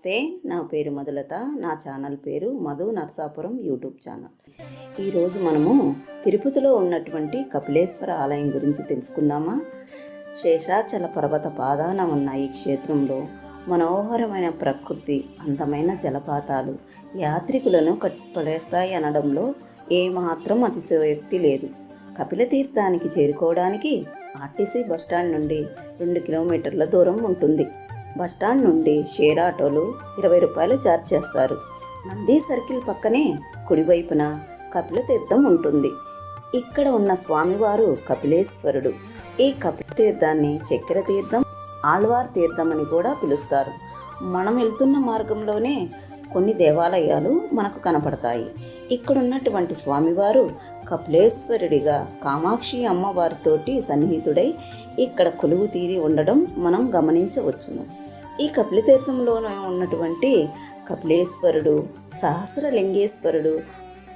నమస్తే, నా పేరు మధులత. నా ఛానల్ పేరు మధు నర్సాపురం యూట్యూబ్ ఛానల్. ఈరోజు మనము తిరుపతిలో ఉన్నటువంటి కపిలేశ్వర ఆలయం గురించి తెలుసుకుందామా. శేషాచల పర్వత పాదాన ఉన్న ఈ క్షేత్రంలో మనోహరమైన ప్రకృతి, అందమైన జలపాతాలు యాత్రికులను కట్టిపడేస్తాయి అనడంలో ఏమాత్రం అతిశయోక్తి లేదు. కపిల తీర్థానికి చేరుకోవడానికి ఆర్టీసీ బస్టాండ్ నుండి 2 కిలోమీటర్ల దూరం ఉంటుంది. బస్టాండ్ నుండి షేర్ ఆటోలు 20 రూపాయలు ఛార్జ్ చేస్తారు. నంది సర్కిల్ పక్కనే కుడివైపున కపిల తీర్థం ఉంటుంది. ఇక్కడ ఉన్న స్వామివారు కపిలేశ్వరుడు. ఈ కపిల తీర్థాన్ని చక్కెర తీర్థం, ఆళ్వార్ తీర్థం అని కూడా పిలుస్తారు. మనం వెళ్తున్న మార్గంలోనే కొన్ని దేవాలయాలు మనకు కనపడతాయి. ఇక్కడున్నటువంటి స్వామివారు కపిలేశ్వరుడిగా కామాక్షి అమ్మవారితోటి సన్నిహితుడై ఇక్కడ కొలువు తీరి ఉండడం మనం గమనించవచ్చును. ఈ కపిలతీర్థంలోనే ఉన్నటువంటి కపిలేశ్వరుడు, సహస్రలింగేశ్వరుడు,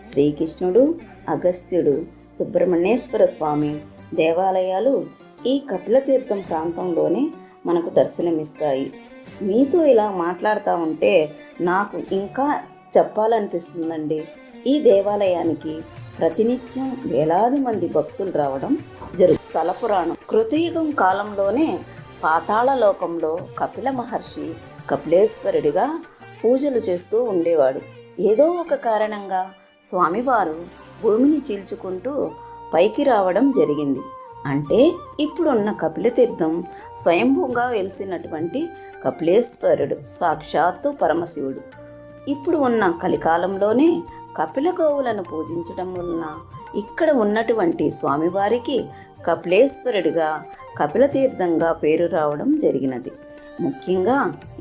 శ్రీకృష్ణుడు, అగస్త్యుడు, సుబ్రహ్మణ్యేశ్వర స్వామి దేవాలయాలు ఈ కపిలతీర్థం ప్రాంతంలోనే మనకు దర్శనమిస్తాయి. మీతో ఇలా మాట్లాడుతూ ఉంటే నాకు ఇంకా చెప్పాలనిపిస్తుందండి. ఈ దేవాలయానికి ప్రతినిత్యం వేలాది మంది భక్తులు రావడం స్థల పురాణం. కృతయుగం కాలంలోనే పాతాళ లోకంలో కపిల మహర్షి కపిలేశ్వరుడిగా పూజలు చేస్తూ ఉండేవాడు. ఏదో ఒక కారణంగా స్వామివారు భూమిని చీల్చుకుంటూ పైకి రావడం జరిగింది. అంటే ఇప్పుడున్న కపిలతీర్థం స్వయంభూగా వెలిసినటువంటి కపిలేశ్వరుడు సాక్షాత్తు పరమశివుడు. ఇప్పుడు ఉన్న కలికాలంలోనే కపిల గోవులను పూజించడం వలన ఇక్కడ ఉన్నటువంటి స్వామివారికి కపిలేశ్వరుడిగా కపిలతీర్థంగా పేరు రావడం జరిగినది. ముఖ్యంగా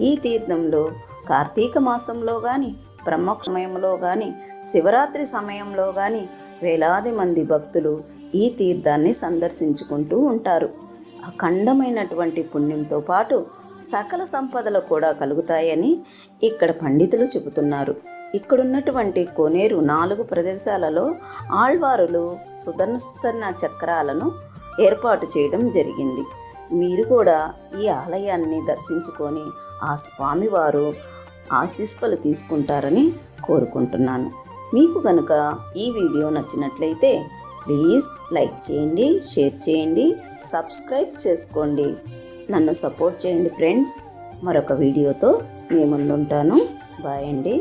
ఈ తీర్థంలో కార్తీక మాసంలో కానీ, బ్రహ్మ సమయంలో కానీ, శివరాత్రి సమయంలో కానీ వేలాది మంది భక్తులు ఈ తీర్థాన్ని సందర్శించుకుంటూ ఉంటారు. అఖండమైనటువంటి పుణ్యంతో పాటు సకల సంపదలు కూడా కలుగుతాయని ఇక్కడ పండితులు చెబుతున్నారు. ఇక్కడున్నటువంటి కోనేరు 4 ప్రదేశాలలో ఆళ్వారులు సుదర్శన చక్రాలను ఏర్పాటు చేయడం జరిగింది. మీరు కూడా ఈ ఆలయాన్ని దర్శించుకొని ఆ స్వామివారు ఆశీస్సులు తీసుకుంటారని కోరుకుంటున్నాను. మీకు కనుక ఈ వీడియో నచ్చినట్లయితే ప్లీజ్ లైక్ చేయండి, షేర్ చేయండి, సబ్స్క్రైబ్ చేసుకోండి. నన్ను సపోర్ట్ చేయండి ఫ్రెండ్స్. మరొక వీడియోతో మీ ముందుంటాను. బాయ్ అండి.